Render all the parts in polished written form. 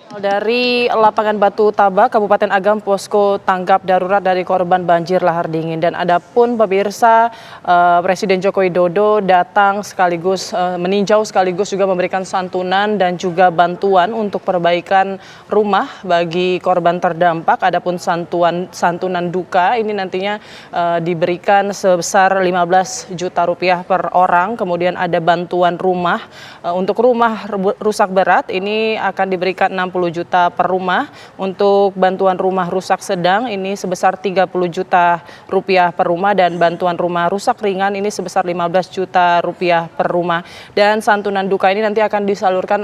Dari lapangan Batu Taba, Kabupaten Agam, posko tanggap darurat dari korban banjir lahar dingin. Dan adapun pemirsa, Presiden Joko Widodo datang sekaligus meninjau sekaligus juga memberikan santunan dan juga bantuan untuk perbaikan rumah bagi korban terdampak. Adapun santunan duka ini nantinya diberikan sebesar 15 juta rupiah per orang. Kemudian ada bantuan rumah, untuk rumah rusak berat ini akan diberikan 60 juta per rumah. Untuk bantuan rumah rusak sedang ini sebesar 30 juta rupiah per rumah, dan bantuan rumah rusak ringan ini sebesar 15 juta rupiah per rumah. Dan santunan duka ini nanti akan disalurkan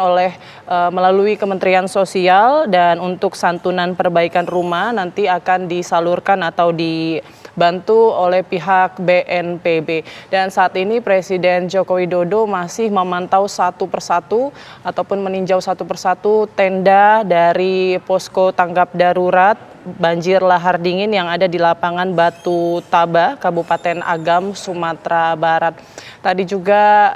melalui Kementerian Sosial, dan untuk santunan perbaikan rumah nanti akan disalurkan atau dibantu oleh pihak BNPB. Dan saat ini Presiden Joko Widodo masih memantau satu persatu ataupun meninjau satu persatu tenda dari posko tanggap darurat banjir lahar dingin yang ada di lapangan Batu Taba, Kabupaten Agam, Sumatera Barat. Tadi juga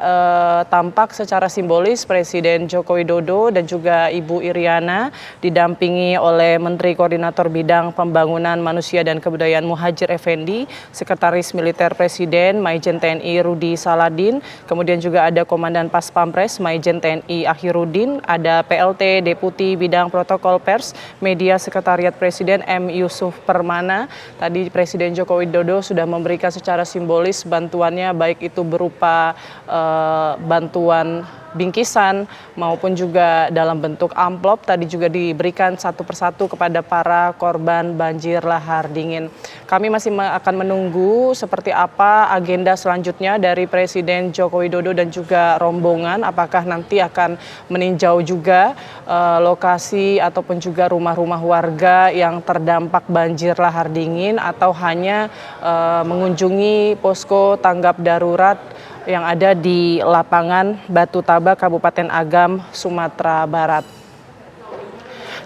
tampak secara simbolis Presiden Joko Widodo dan juga Ibu Iriana didampingi oleh Menteri Koordinator Bidang Pembangunan Manusia dan Kebudayaan Muhadjir Effendi, Sekretaris Militer Presiden Maijen TNI Rudi Saladin, kemudian juga ada Komandan Pas Pampres Maijen TNI Akhirudin, ada PLT Deputi Bidang Protokol Pers Media Sekretariat Presiden M. Yusuf Permana. Tadi Presiden Joko Widodo sudah memberikan secara simbolis bantuannya, baik itu berupa bantuan bingkisan maupun juga dalam bentuk amplop. Tadi juga diberikan satu persatu kepada para korban banjir lahar dingin. Kami masih akan menunggu seperti apa agenda selanjutnya dari Presiden Joko Widodo dan juga rombongan. Apakah nanti akan meninjau juga lokasi ataupun juga rumah-rumah warga yang terdampak banjir lahar dingin, atau hanya mengunjungi posko tanggap darurat yang ada di lapangan Batu Taba, Kabupaten Agam, Sumatera Barat.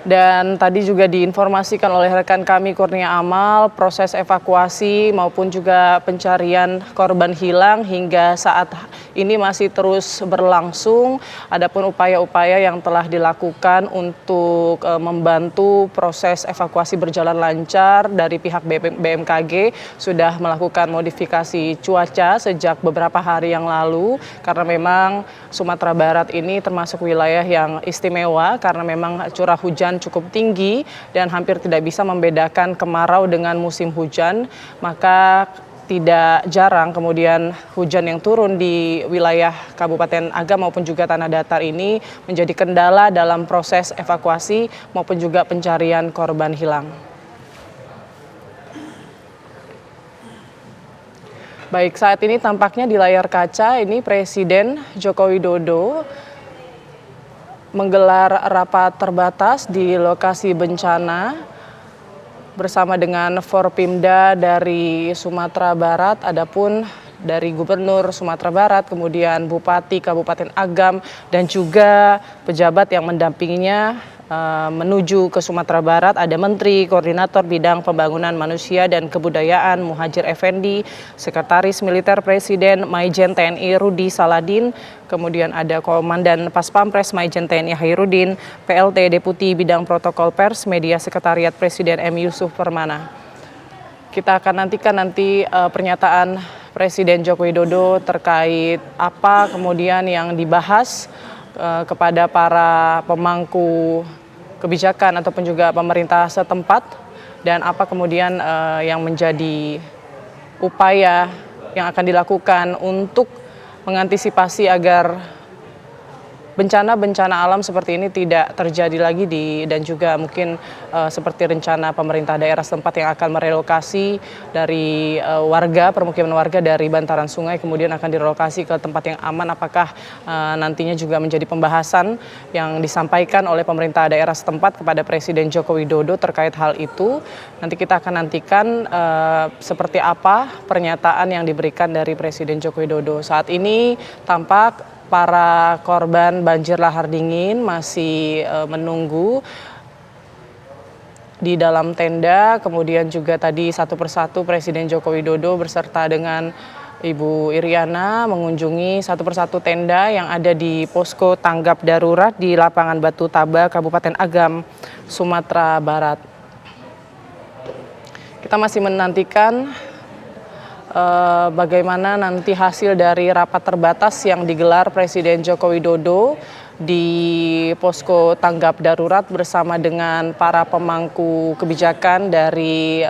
Dan tadi juga diinformasikan oleh rekan kami Kurnia Amal, proses evakuasi maupun juga pencarian korban hilang hingga saat ini masih terus berlangsung. Adapun upaya-upaya yang telah dilakukan untuk membantu proses evakuasi berjalan lancar dari pihak BMKG sudah melakukan modifikasi cuaca sejak beberapa hari yang lalu, karena memang Sumatera Barat ini termasuk wilayah yang istimewa karena memang curah hujan cukup tinggi dan hampir tidak bisa membedakan kemarau dengan musim hujan. Maka tidak jarang kemudian hujan yang turun di wilayah Kabupaten Agam maupun juga Tanah Datar ini menjadi kendala dalam proses evakuasi maupun juga pencarian korban hilang. Baik, saat ini tampaknya di layar kaca ini Presiden Joko Widodo menggelar rapat terbatas di lokasi bencana bersama dengan Forpimda dari Sumatera Barat. Adapun dari Gubernur Sumatera Barat, kemudian Bupati Kabupaten Agam, dan juga pejabat yang mendampinginya menuju ke Sumatera Barat. Ada Menteri Koordinator Bidang Pembangunan Manusia dan Kebudayaan Muhadjir Effendi, Sekretaris Militer Presiden Maijen TNI Rudi Saladin, kemudian ada Komandan Pas Pampres Maijen TNI Akhirudin, PLT Deputi Bidang Protokol Pers Media Sekretariat Presiden M. Yusuf Permana. Kita akan nantikan pernyataan Presiden Joko Widodo terkait apa kemudian yang dibahas kepada para pemangku kebijakan ataupun juga pemerintah setempat, dan apa kemudian yang menjadi upaya yang akan dilakukan untuk mengantisipasi agar bencana-bencana alam seperti ini tidak terjadi lagi dan juga mungkin seperti rencana pemerintah daerah setempat yang akan merelokasi dari permukiman warga dari bantaran sungai kemudian akan direlokasi ke tempat yang aman. Apakah nantinya juga menjadi pembahasan yang disampaikan oleh pemerintah daerah setempat kepada Presiden Joko Widodo terkait hal itu. Nanti kita akan nantikan seperti apa pernyataan yang diberikan dari Presiden Joko Widodo. Saat ini tampak para korban banjir lahar dingin masih menunggu di dalam tenda, kemudian juga tadi satu persatu Presiden Joko Widodo beserta dengan Ibu Iriana mengunjungi satu persatu tenda yang ada di posko tanggap darurat di lapangan Batu Taba, Kabupaten Agam, Sumatera Barat. Kita masih menantikan bagaimana nanti hasil dari rapat terbatas yang digelar Presiden Joko Widodo di posko tanggap darurat bersama dengan para pemangku kebijakan dari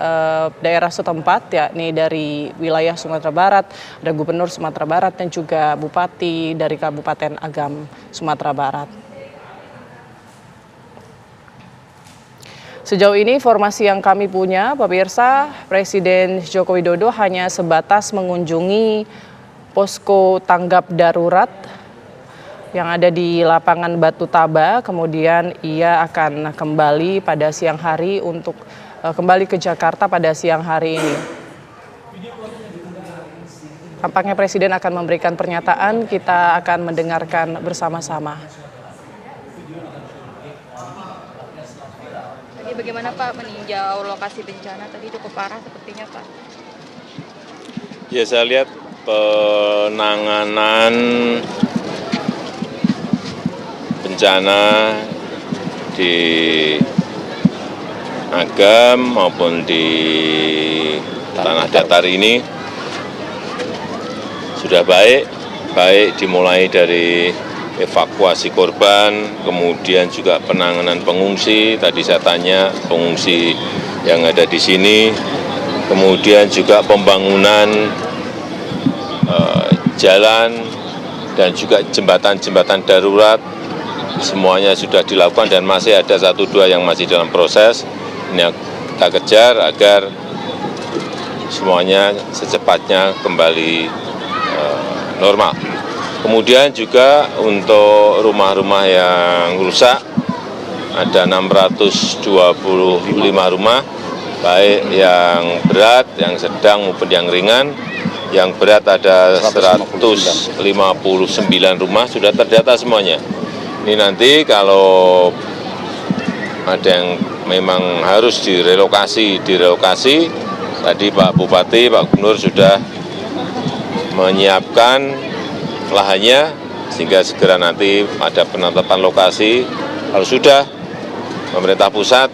daerah setempat, yakni dari wilayah Sumatera Barat, ada Gubernur Sumatera Barat dan juga Bupati dari Kabupaten Agam, Sumatera Barat. Sejauh ini informasi yang kami punya, pemirsa, Presiden Joko Widodo hanya sebatas mengunjungi posko tanggap darurat yang ada di lapangan Batu Taba, kemudian ia akan kembali pada siang hari untuk kembali ke Jakarta pada siang hari ini. Tampaknya Presiden akan memberikan pernyataan, kita akan mendengarkan bersama-sama. Bagaimana Pak meninjau lokasi bencana tadi cukup parah sepertinya Pak? Ya, saya lihat penanganan bencana di Agam maupun di tanah datar ini sudah baik dimulai dari evakuasi korban, kemudian juga penanganan pengungsi. Tadi saya tanya pengungsi yang ada di sini, kemudian juga pembangunan jalan dan juga jembatan-jembatan darurat, semuanya sudah dilakukan dan masih ada 1-2 yang masih dalam proses. Ini kita kejar agar semuanya secepatnya kembali normal. Kemudian juga untuk rumah-rumah yang rusak, ada 625 rumah, baik yang berat, yang sedang maupun yang ringan. Yang berat ada 159 rumah, sudah terdata semuanya. Ini nanti kalau ada yang memang harus direlokasi. Tadi Pak Bupati, Pak Gubernur sudah menyiapkan lahannya, sehingga segera nanti ada penetapan lokasi. Kalau sudah, pemerintah pusat,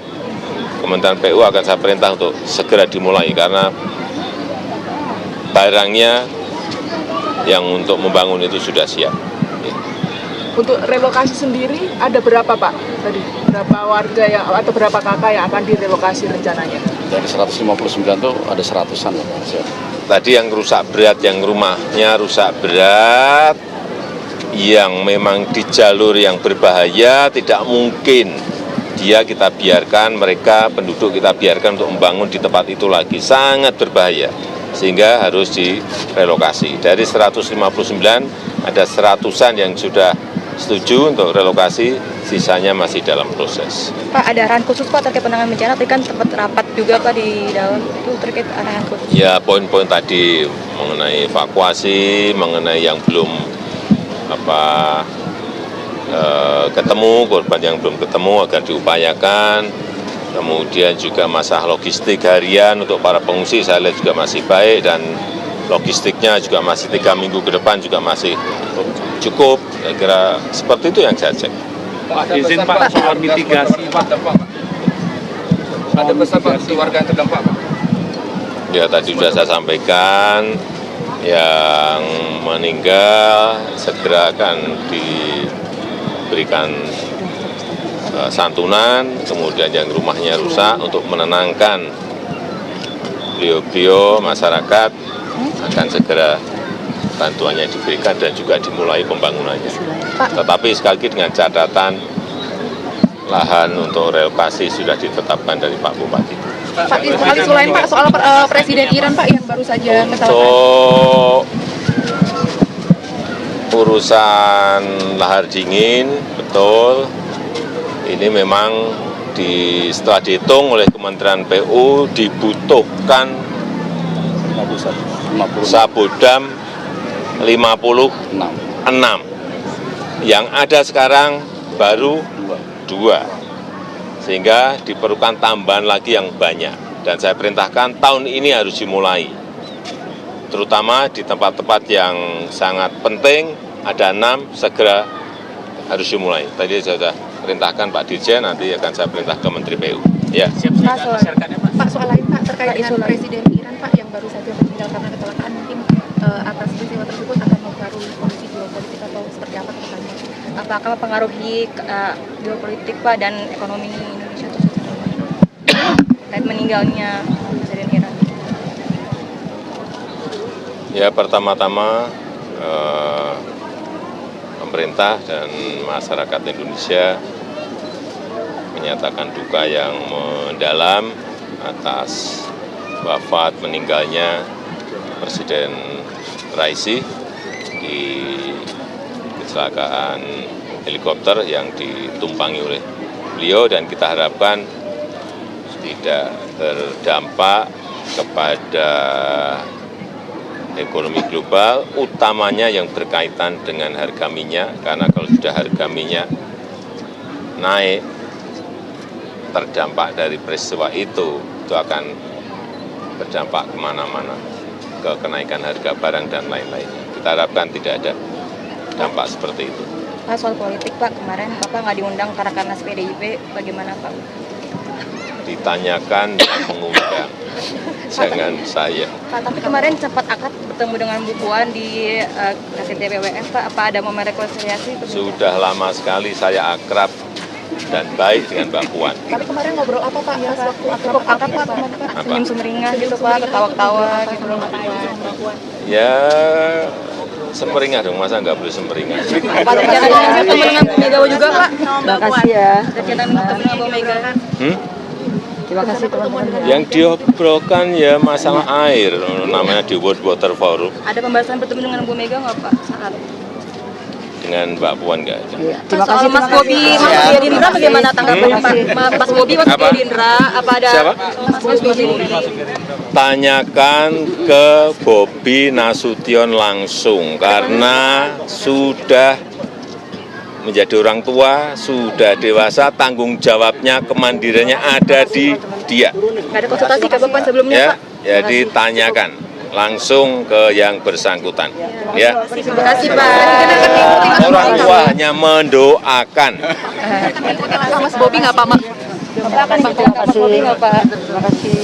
Kementerian PU akan saya perintah untuk segera dimulai, karena barangnya yang untuk membangun itu sudah siap. Untuk relokasi sendiri ada berapa Pak? Tadi berapa warga yang atau berapa kakak yang akan direlokasi rencananya? Dari 159 itu ada 100-an. Tadi yang rusak berat, yang rumahnya rusak berat, yang memang di jalur yang berbahaya, tidak mungkin dia kita biarkan, mereka penduduk kita biarkan untuk membangun di tempat itu lagi, sangat berbahaya, sehingga harus direlokasi. Dari 159 ada 100-an yang sudah setuju untuk relokasi, sisanya masih dalam proses. Pak, ada arahan khusus Pak terkait penanganan bencana? Tadi kan sempat rapat juga Pak di dalam, itu terkait arahan khusus. Ya, poin-poin tadi mengenai evakuasi, mengenai yang belum ketemu, korban yang belum ketemu agar diupayakan. Kemudian juga masalah logistik harian untuk para pengungsi saya lihat juga masih baik, dan logistiknya juga masih 3 minggu ke depan juga masih cukup. Saya kira seperti itu yang saya cek. Pak, izin Pak soal mitigasi Pak. Ada pesan Pak untuk warga yang terdampak Pak? Ya, tadi sudah saya sampaikan, yang meninggal segera akan diberikan santunan, kemudian yang rumahnya rusak untuk menenangkan beliau-beliau masyarakat akan segera bantuannya diberikan dan juga dimulai pembangunannya. Tetapi sekali lagi dengan catatan lahan untuk relokasi sudah ditetapkan dari Pak Bupati. Pak, selain Pak soal Presiden Iran Pak yang baru saja kesalahan. Untuk urusan lahar dingin, betul, ini memang setelah dihitung oleh Kementerian PU dibutuhkan Sabodam 56. Yang ada sekarang baru 2. Sehingga diperlukan tambahan lagi yang banyak. Dan saya perintahkan tahun ini harus dimulai. terutama di tempat-tempat yang sangat penting, ada 6, segera harus dimulai. Tadi saya sudah perintahkan Pak Dirjen, nanti akan saya perintah ke Menteri PU. Ya. Pak, soal lain Pak, terkait dengan Presiden Iran Pak yang baru saja meninggal karena kecelakaan, mungkin atas peristiwa tersebut akan mempengaruhi kondisi geopolitik atau seperti apa ke depannya? Apakah mempengaruhi geopolitik Pak dan ekonomi Indonesia itu terkait meninggalnya Presiden Iran? Ya, pertama-tama pemerintah dan masyarakat Indonesia menyatakan duka yang mendalam atas wafat meninggalnya Presiden Raisi di kecelakaan helikopter yang ditumpangi oleh beliau, dan kita harapkan tidak terdampak kepada ekonomi global, utamanya yang berkaitan dengan harga minyak, karena kalau sudah harga minyak naik, terdampak dari peristiwa itu akan berdampak kemana-mana, ke kenaikan harga barang dan lain-lain. Kita harapkan tidak ada dampak seperti itu. Pak, soal politik Pak, kemarin Bapak nggak diundang karena PDIP, bagaimana Pak? Ditanyakan dan mengundang, jangan saya. Pak, tapi kemarin sempat akad bertemu dengan Bu Puan di KTT BWF Pak, apa ada momen rekonsiliasi? Sudah lama sekali saya akrab dan baik dengan Mbak Puan. Tapi kemarin ngobrol apa Pak? Pas waktu Cukup akrab Pak, senyum sumringah gitu Pak, ketawa-ketawa gitu. Ya, semeringah dong, masa nggak boleh semeringah? Pak, rencananya bertemu dengan Bu Mega juga Pak? Makasih ya. Rencananya bertemu dengan Bu Mega. Terima kasih teman-teman. Yang diobrolkan ya masalah air, namanya di World Water Forum. Ada pembahasan bertemu dengan Bu Mega nggak Pak saat? Dengan Mbak Puan nggak ada. Terima kasih Mas Bobi, Mas Gerindra bagaimana tanggapannya Pak? Mas Bobi, Mas Gerindra, apa ada? Siapa? Mas Bobi. Tanyakan ke Bobi Nasution langsung, karena sudah menjadi orang tua, sudah dewasa, tanggung jawabnya, kemandiriannya ada di dia. Nggak ada konsultasi ke Bapak sebelumnya Ya, Pak? jadi tanyakan langsung ke yang bersangkutan. Ya. Terima kasih Pak. Orang tua hanya mendoakan. Mas Bobi nggak Pak? Mas Bobi nggak Pak? Terima kasih.